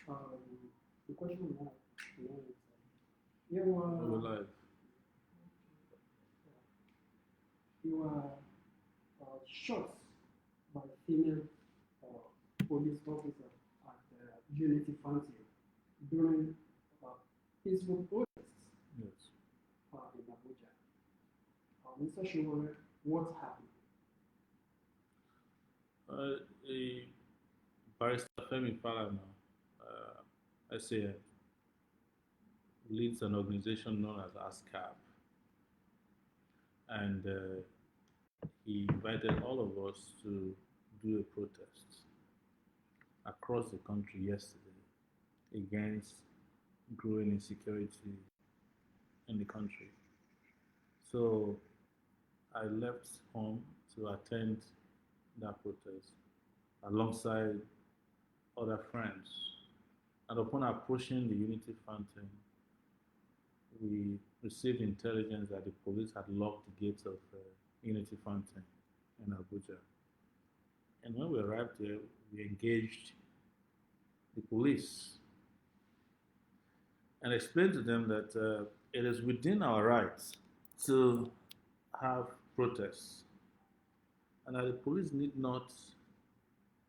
Um, the question we have now is, you We're were live. you were shot by a female police officer at Unity Fountain during uh, peaceful protests Yes. in Abuja. Mr. Sowore, what happened? A barrister Femi Falana, I say, leads an organization known as ASCAP, and he invited all of us to do a protest across the country yesterday against growing insecurity in the country. So I left home to attend that protest alongside other friends. And upon approaching the Unity Fountain, we received intelligence that the police had locked the gates of Unity Fountain in Abuja. And when we arrived there, we engaged the police and explained to them that it is within our rights to have protests and that the police need not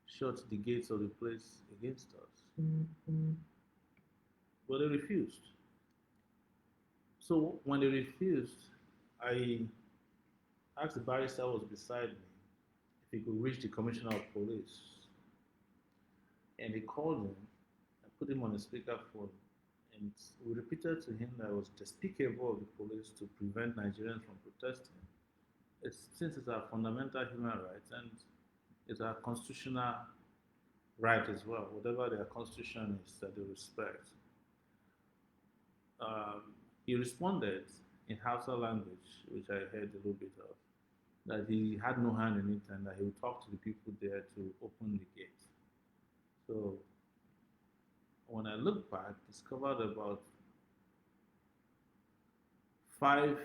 shut the gates of the place against us. Mm-hmm. But they refused. So when they refused, I asked the barrister who was beside me if he could reach the commissioner of police. And he called him and put him on the speakerphone. And we repeated to him that it was despicable of the police to prevent Nigerians from protesting. Since it's our fundamental human rights and it's our constitutional right as well, whatever their constitution is that they respect. Um, he responded in Hausa language, which I heard a little bit of, that he had no hand in it and that he would talk to the people there to open the gate. So when I looked back, discovered about five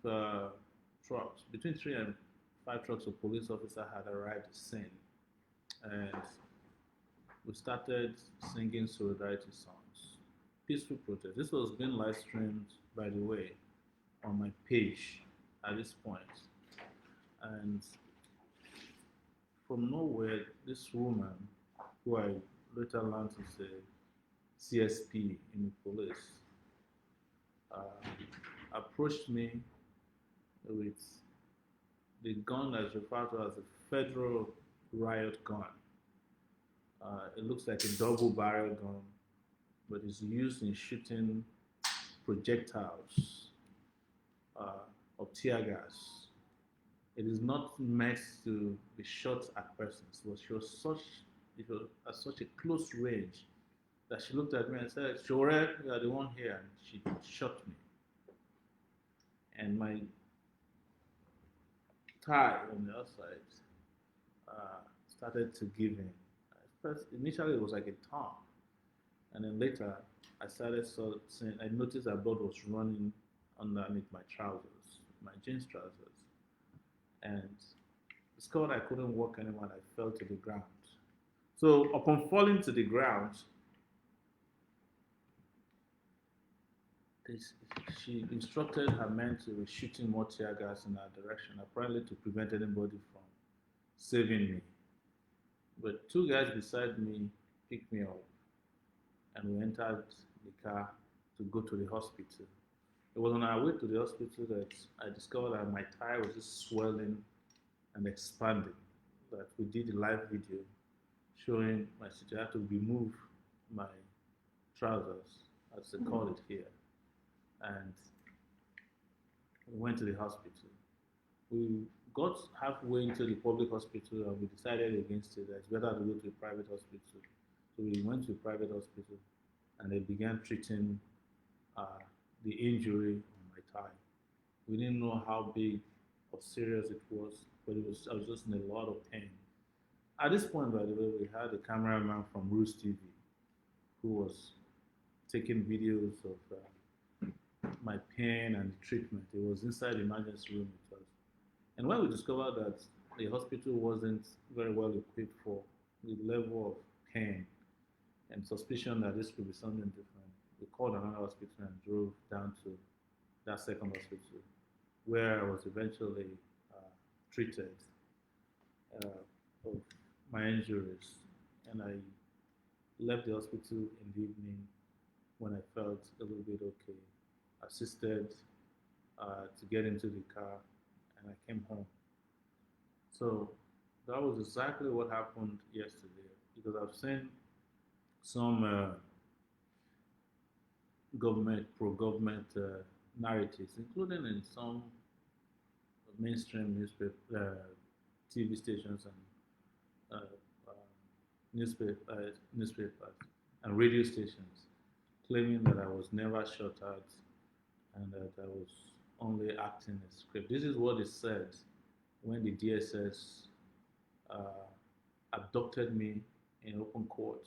uh, trucks, between 3 and 5 trucks of police officers had arrived at the scene. And we started singing solidarity songs. Peaceful protest. This was being live streamed, by the way, on my page at this point. And from nowhere, this woman, who I later learned is a CSP in the police, uh, approached me with the gun that's referred to as a federal riot gun. It looks like a double barrel gun, but it's used in shooting projectiles uh, of tear gas. It is not meant to be shot at persons, but it was at such a close range that she looked at me and said, "Sowore, you are the one here." And she shot me. And my thigh on the outside started to give in. First, initially, it was like a tongue. And then later, I started seeing, I noticed that blood was running underneath my trousers, my jeans trousers. And discovered I couldn't walk anymore and I fell to the ground. So upon falling to the ground, she instructed her men to be shooting more tear gas in our direction, apparently to prevent anybody from saving me. But two guys beside me picked me up and we entered the car to go to the hospital. It was on our way to the hospital that I discovered that my thigh was just swelling and expanding. That we did a live video showing my situation. I had to remove my trousers, as they call it here, and we went to the hospital. We got halfway into the public hospital and we decided against it that it's better to go to a private hospital. So we went to a private hospital and they began treating uh, the injury on my thigh. We didn't know how big or serious it was, but I was just in a lot of pain. At this point, by the way, we had a cameraman from Roost TV who was taking videos of my pain and the treatment. It was inside the emergency room with us. And when we discovered that the hospital wasn't very well equipped for the level of pain and suspicion that this could be something different, we called another hospital and drove down to that second hospital where I was eventually treated of my injuries. And I left the hospital in the evening when I felt a little bit okay, assisted to get into the car, and I came home. So that was exactly what happened yesterday because I've seen some pro-government narratives, including in some mainstream TV stations and uh, newspapers and radio stations, claiming that I was never shot at and that I was only acting a script. This is what is said when the DSS uh, abducted me in open court.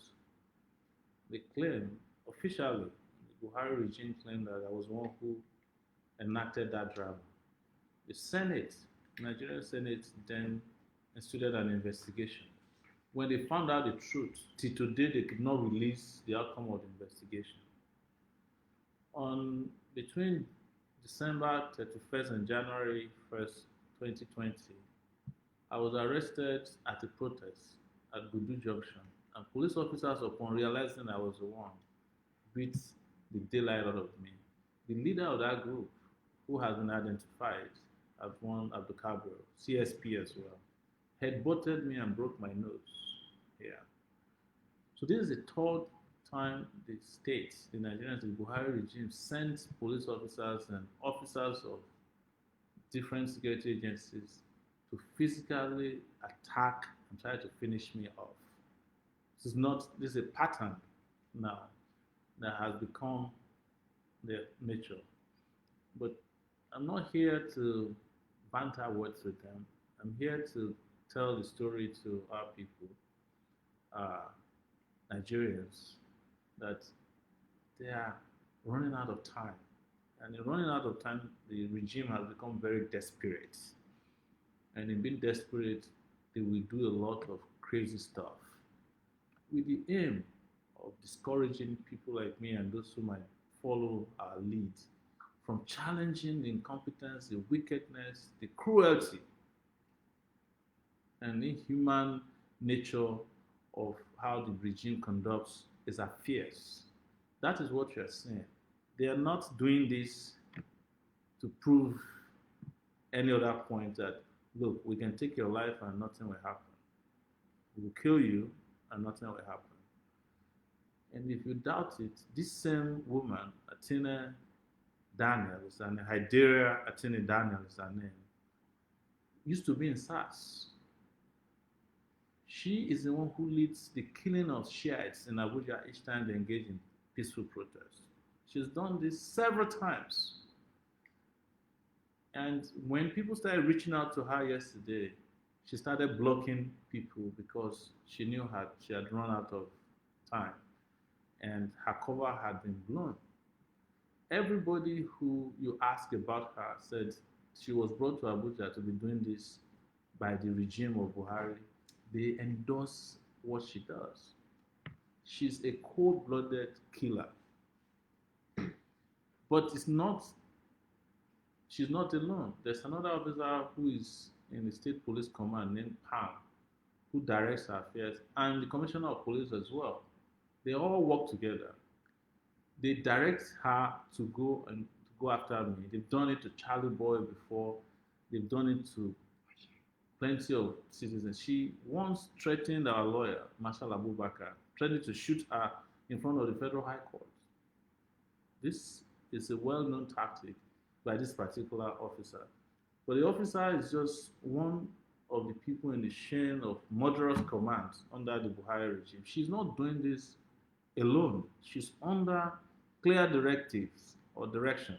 They claim officially, the Buhari regime claimed that I was one who enacted that drama. The Senate, Nigerian Senate, then instituted an investigation. When they found out the truth, till today they could not release the outcome of the investigation. On between December 31st and January 1st, 2020, I was arrested at a protest at Gudu Junction, and police officers, upon realizing I was the one, beat the daylight out of me. The leader of that group, who has been identified as one Abdul Kabir, CSP as well, headbutted me and broke my nose here. So this is the third time the state, the Nigerians, the Buhari regime sent police officers and officers of different security agencies to physically attack and try to finish me off. This is a pattern now that has become their nature. But I'm not here to banter words with them. I'm here to tell the story to our people, uh, Nigerians, that they are running out of time. And in running out of time, the regime has become very desperate. And in being desperate, they will do a lot of crazy stuff with the aim of discouraging people like me and those who might follow our lead from challenging the incompetence, the wickedness, the cruelty, and inhuman nature of how the regime conducts its affairs. That is what you are saying. They are not doing this to prove any other point that, look, we can take your life and nothing will happen. We will kill you and nothing will happen. And if you doubt it, this same woman, Atina Daniels, and Hyderia Atina Daniels is her name, used to be in SARS. She is the one who leads the killing of Shiites in Abuja each time they engage in peaceful protests. She's done this several times. And when people started reaching out to her yesterday, she started blocking people because she knew she had run out of time and her cover had been blown. Everybody who you ask about her said she was brought to Abuja to be doing this by the regime of Buhari. They endorse what she does. She's a cold-blooded killer. But she's not alone. There's another officer who is in the state police command named Pam, who directs her affairs, and the commissioner of police as well. They all work together. They direct her to go after me. They've done it to Charlie Boy before. They've done it to plenty of citizens. She once threatened our lawyer, Marshal Abubakar, threatened to shoot her in front of the Federal High Court. This is a well-known tactic by this particular officer. But the officer is just one of the people in the chain of murderous commands under the Buhari regime. She's not doing this alone. She's under clear directives or direction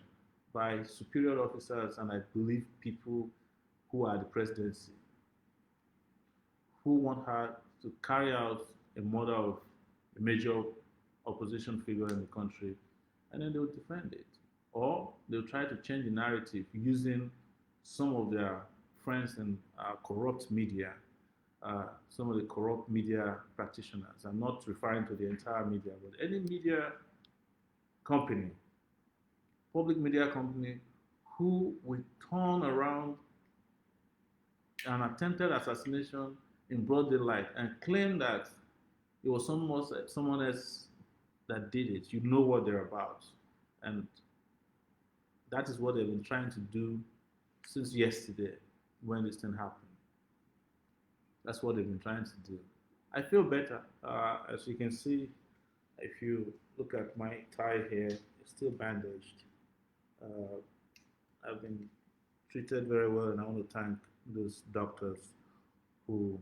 by superior officers and I believe people who are the presidency, who want her to carry out a murder of a major opposition figure in the country, and then they'll defend it. Or they'll try to change the narrative using some of their friends in corrupt media some of the corrupt media practitioners. I'm not referring to the entire media, but any media company, public media company, who will turn around an attempted assassination in broad daylight and claim that it was someone else that did it. You know what they're about. And that is what they've been trying to do since yesterday when this thing happened. That's what they've been trying to do. I feel better. As you can see, if you look at my tie here, it's still bandaged. Uh, I've been treated very well, and I want to thank those doctors who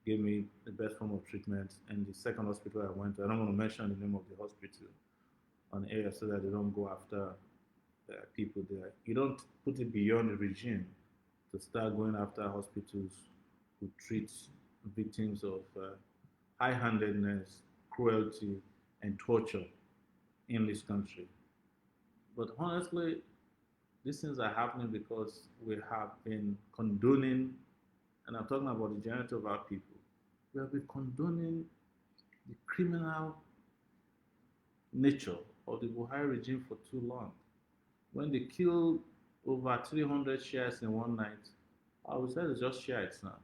gave me the best form of treatment. And the second hospital I went to, I don't want to mention the name of the hospital on air so that they don't go after people there. You don't put it beyond the regime to start going after hospitals who treat victims of high-handedness, cruelty, and torture in this country. But honestly, these things are happening because we have been condoning, and I'm talking about the majority of our people, we have been condoning the criminal nature of the Buhari regime for too long. When they killed over 300 Shiites in one night, I would say it's just Shiites now.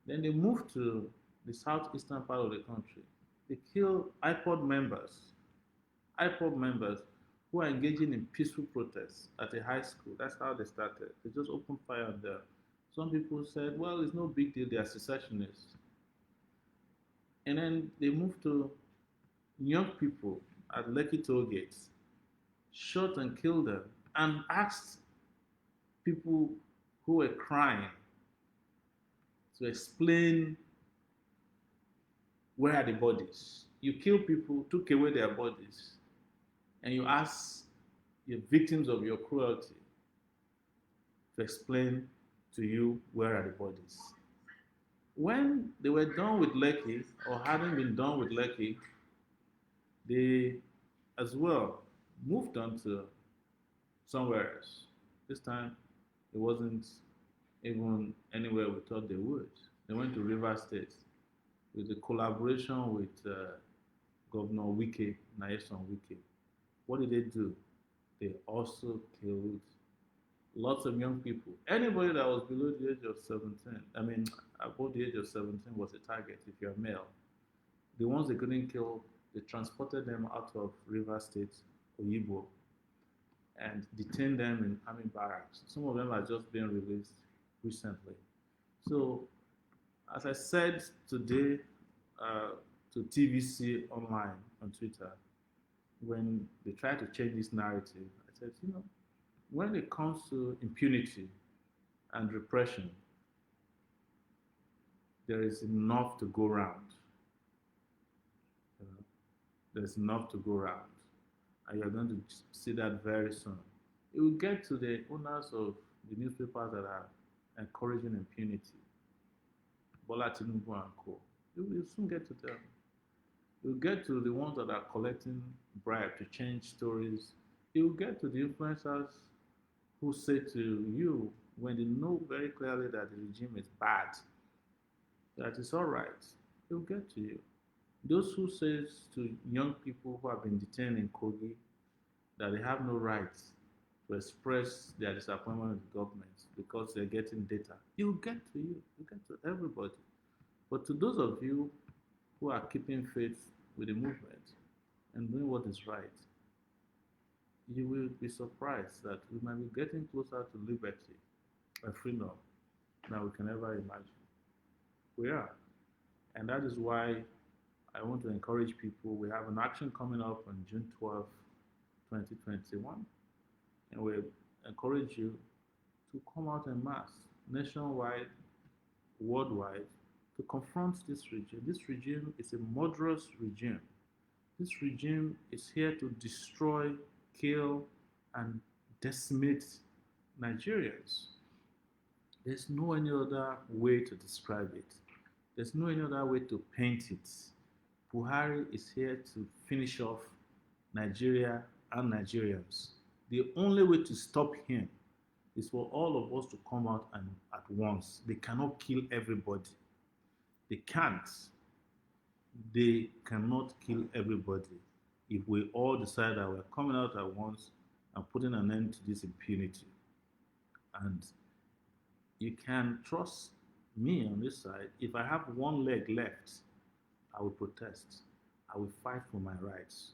Then they moved to the southeastern part of the country. They killed IPOB members who are engaging in peaceful protests at a high school. That's how they started. They just opened fire on them. Some people said, well, it's no big deal, they are secessionists. And then they moved to young people at Lekki toll gates, shot and killed them, and asked people who were crying to explain where are the bodies. You kill people, took away their bodies, and you ask the victims of your cruelty to explain to you where are the bodies. When they were done with Lekki, or hadn't been done with Lekki, they as well moved on to somewhere else. This time, it wasn't even anywhere we thought they would. They went to River State with the collaboration with Governor Wike, Nyesom Wike. What did they do? They also killed lots of young people. Anybody that was below the age of 17, I mean, above the age of 17 was a target if you're male. The ones they couldn't kill, they transported them out of River State, Oyibo, and detained them in army barracks. Some of them are just being released recently. So, as I said today to TVC online on Twitter, when they try to change this narrative, I said, when it comes to impunity and repression, there is enough to go around. There's enough to go around. And you're going to see that very soon. It will get to the owners of the newspapers that are encouraging impunity. Bola Tinubu and co. You will soon get to them. You'll get to the ones that are collecting bribe to change stories. You'll get to the influencers who say to you, when they know very clearly that the regime is bad, that it's all right, they'll get to you. Those who say to young people who have been detained in Kogi that they have no rights to express their disappointment with the government because they're getting data, it will get to you. It will get to everybody. But to those of you who are keeping faith with the movement and doing what is right, you will be surprised that we might be getting closer to liberty and freedom than we can ever imagine. We are. And that is why I want to encourage people. We have an action coming up on June 12th, 2021. And we encourage you to come out en masse, nationwide, worldwide, to confront this regime. This regime is a murderous regime. This regime is here to destroy, kill, and decimate Nigerians. There's no any other way to describe it. There's no any other way to paint it. Buhari is here to finish off Nigeria and Nigerians. The only way to stop him is for all of us to come out and at once. They cannot kill everybody. They can't. They cannot kill everybody. If we all decide that we're coming out at once and putting an end to this impunity, and you can trust me on this side, if I have one leg left, I will protest. I will fight for my rights.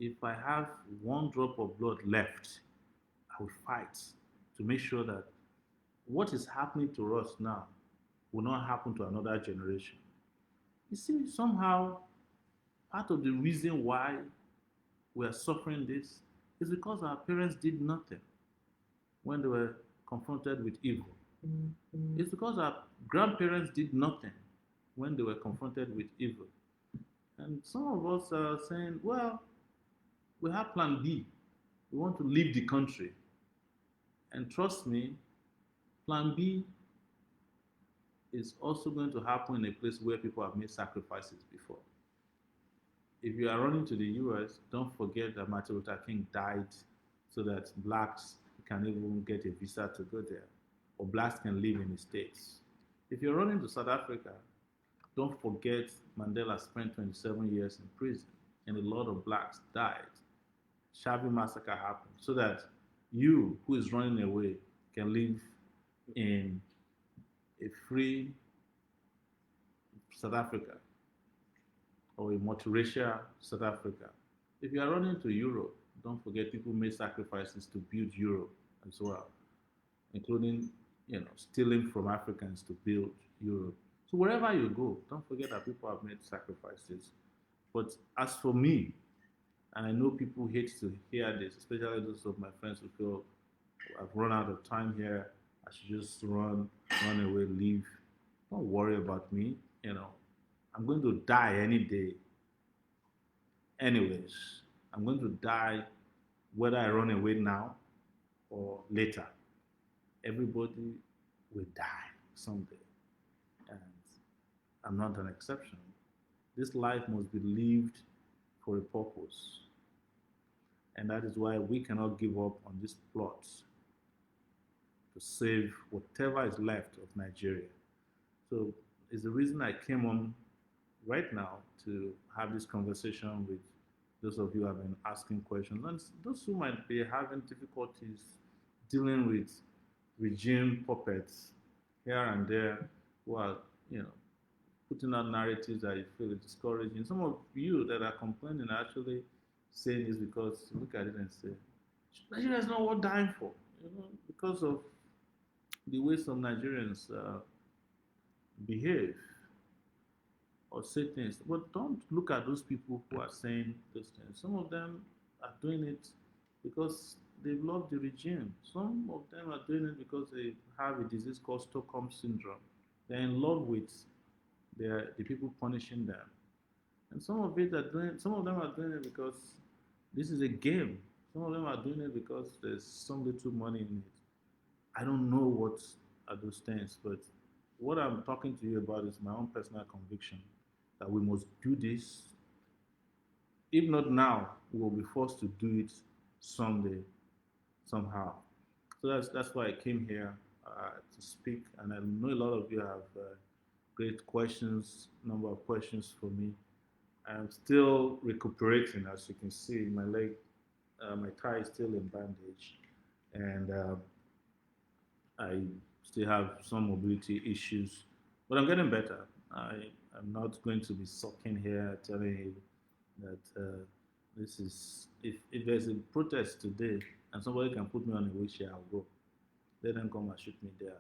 If I have one drop of blood left, I will fight to make sure that what is happening to us now will not happen to another generation. You see, somehow, part of the reason why we are suffering this is because our parents did nothing when they were confronted with evil. It's because our grandparents did nothing when they were confronted with evil. And some of us are saying, well, we have plan B. We want to leave the country. And trust me, plan B is also going to happen in a place where people have made sacrifices before. If you are running to the US, don't forget that Martin Luther King died so that blacks can even get a visa to go there, or blacks can live in the States. If you're running to South Africa, don't forget Mandela spent 27 years in prison and a lot of blacks died. Shabby massacre happened so that you, who is running away, can live in a free South Africa or a multiracial South Africa. If you are running to Europe, don't forget people made sacrifices to build Europe as well, including stealing from Africans to build Europe. So wherever you go, don't forget that people have made sacrifices. But as for me, and I know people hate to hear this, especially those of my friends who feel I've run out of time here, I should just run away, leave. Don't worry about me. I'm going to die any day. Anyways, I'm going to die whether I run away now or later. Everybody will die someday. And I'm not an exception. This life must be lived for a purpose. And that is why we cannot give up on this plot to save whatever is left of Nigeria. So it's the reason I came on right now to have this conversation with those of you who have been asking questions and those who might be having difficulties dealing with regime puppets here and there who are, putting out narratives that you feel is discouraging. Some of you that are complaining are actually saying this because you look at it and say, Nigeria is not worth dying for, because of the way some Nigerians behave or say things. But don't look at those people who are saying those things. Some of them are doing it because they love the regime. Some of them are doing it because they have a disease called Stockholm syndrome. They're in love with the people punishing them. And some of them are doing it because this is a game. Some of them are doing it because there's some little money in it. I don't know what are those things, but what I'm talking to you about is my own personal conviction that we must do this. If not now, we will be forced to do it someday, somehow. So that's why I came here to speak, and I know a lot of you have great questions, number of questions for me. I'm still recuperating, as you can see. My leg, my thigh is still in bandage, and I still have some mobility issues, but I'm getting better. I'm not going to be sucking here telling you that this is, if there's a protest today and somebody can put me on a wheelchair, I'll go. Let them come and shoot me there.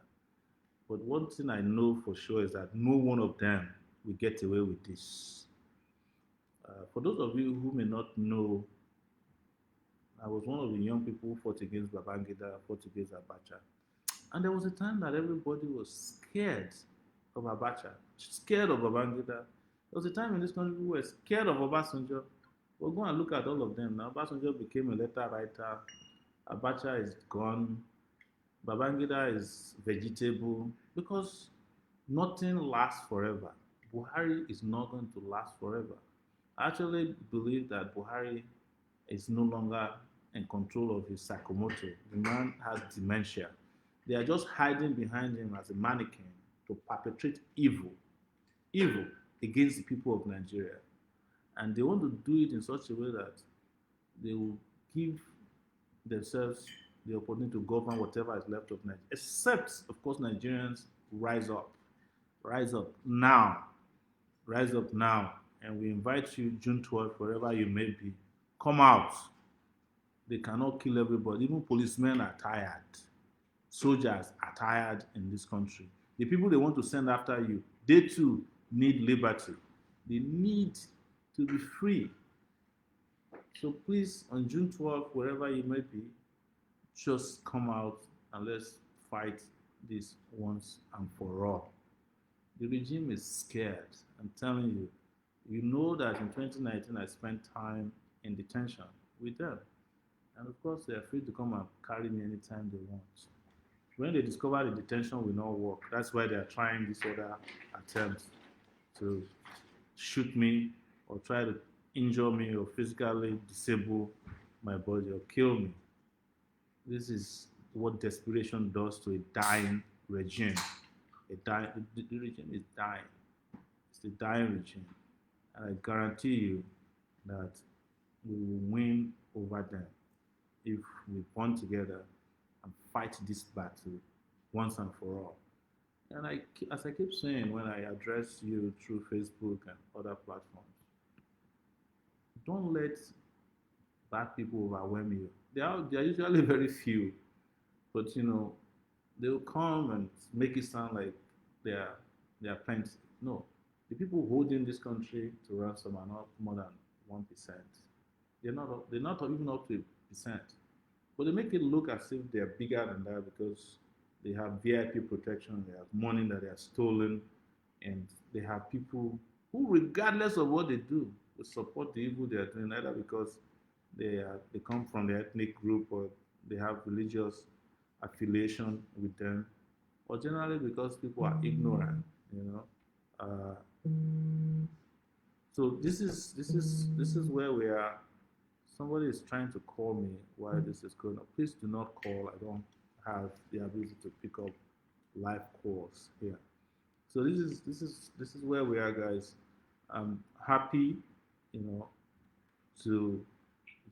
But one thing I know for sure is that no one of them will get away with this. For those of you who may not know, I was one of the young people who fought against Babangida, fought against Abacha. And there was a time that everybody was scared of Abacha, scared of Babangida. There was a time in this country we were scared of Obasanjo. Well, go and look at all of them now. Obasanjo became a letter writer. Abacha is gone. Babangida is vegetable because nothing lasts forever. Buhari is not going to last forever. I actually believe that Buhari is no longer in control of his psychomotor. The man has dementia. They are just hiding behind him as a mannequin to perpetrate evil evil against the people of Nigeria. And they want to do it in such a way that they will give themselves the opportunity to govern whatever is left of Nigeria. Except, of course, Nigerians rise up. Rise up now. Rise up now. And we invite you June 12th, wherever you may be. Come out. They cannot kill everybody. Even policemen are tired. Soldiers are tired in this country. The people they want to send after you, they too need liberty. They need to be free. So please, on June 12th, wherever you may be, just come out and let's fight this once and for all. The regime is scared. I'm telling you. You know that in 2019 I spent time in detention with them. And of course, they are free to come and carry me anytime they want. When they discover the detention will not work, that's why they are trying this other attempt to shoot me or try to injure me or physically disable my body or kill me. This is what desperation does to a dying regime. The regime is dying. It's a dying regime. And I guarantee you that we will win over them if we bond together and fight this battle once and for all. And as I keep saying when I address you through Facebook and other platforms, don't let bad people overwhelm you. They are usually very few, but they'll come and make it sound like they are plenty. No, the people holding this country to ransom are not more than 1%. They're not even up to 1%. But they make it look as if they're bigger than that because they have VIP protection, they have money that they have stolen, and they have people who, regardless of what they do, will support the evil they are doing, either because they come from the ethnic group or they have religious affiliation with them, or generally because people are ignorant. Uh, so this is where we are. Somebody is trying to call me while this is going on. Please do not call. I don't have the ability to pick up live calls here. So this is where we are, guys. I'm happy, you know, to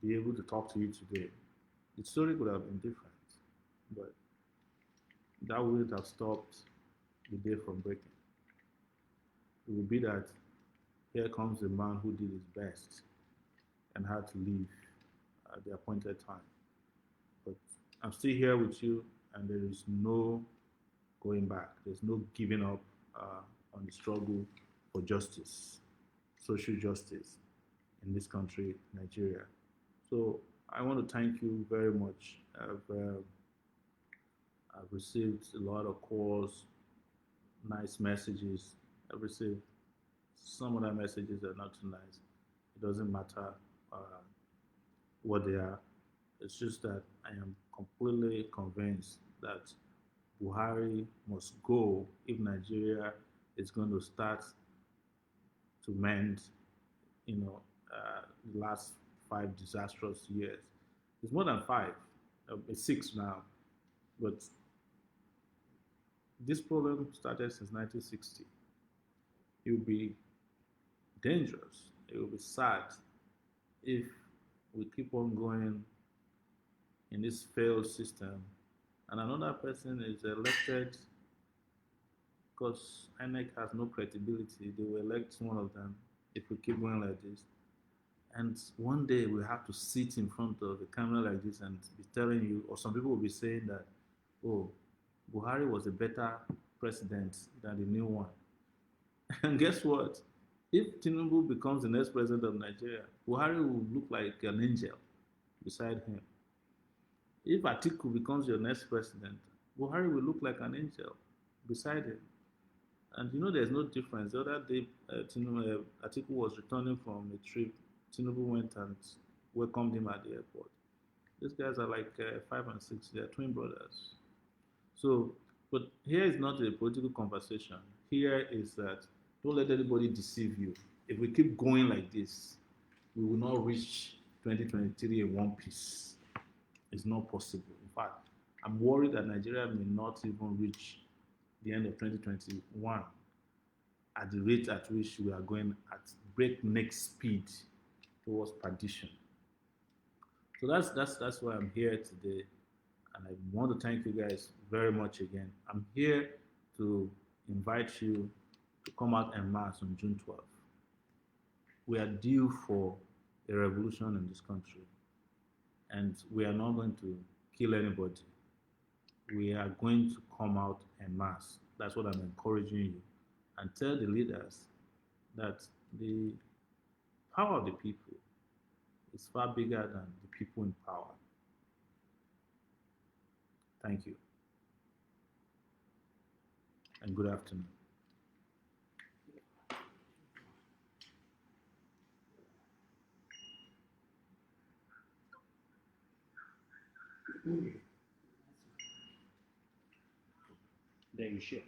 be able to talk to you today. The story could have been different, but that wouldn't have stopped the day from breaking. It would be that here comes the man who did his best and had to leave at the appointed time. But I'm still here with you, and there is no going back. There's no giving up on the struggle for justice, social justice in this country, Nigeria. So I want to thank you very much. I've received a lot of calls, nice messages. I've received some of the messages are not too nice. It doesn't matter what they are. It's just that I am completely convinced that Buhari must go if Nigeria is going to start to mend, the last 5 disastrous years. It's more than 5, it's 6 now. But this problem started since 1960. It will be dangerous. It will be sad if we keep on going in this failed system and another person is elected because INEC has no credibility. They will elect one of them if we keep going like this. And one day we have to sit in front of the camera like this and be telling you, or some people will be saying that, oh, Buhari was a better president than the new one. And guess what? If Tinubu becomes the next president of Nigeria, Buhari will look like an angel beside him. If Atiku becomes your next president, Buhari will look like an angel beside him. And there's no difference. The other day, Atiku was returning from a trip. Tinubu went and welcomed him at the airport. These guys are like 5 and 6. They're twin brothers. So, but here is not a political conversation. Here is that don't let anybody deceive you. If we keep going like this, we will not reach 2023 in one piece. It's not possible. In fact, I'm worried that Nigeria may not even reach the end of 2021 at the rate at which we are going at breakneck speed towards perdition. So that's why I'm here today, and I want to thank you guys very much again. I'm here to invite you to come out en masse on June 12th. We are due for a revolution in this country, and we are not going to kill anybody. We are going to come out en masse. That's what I'm encouraging you. And tell the leaders that the power of the people is far bigger than the people in power. Thank you, and good afternoon. There you share.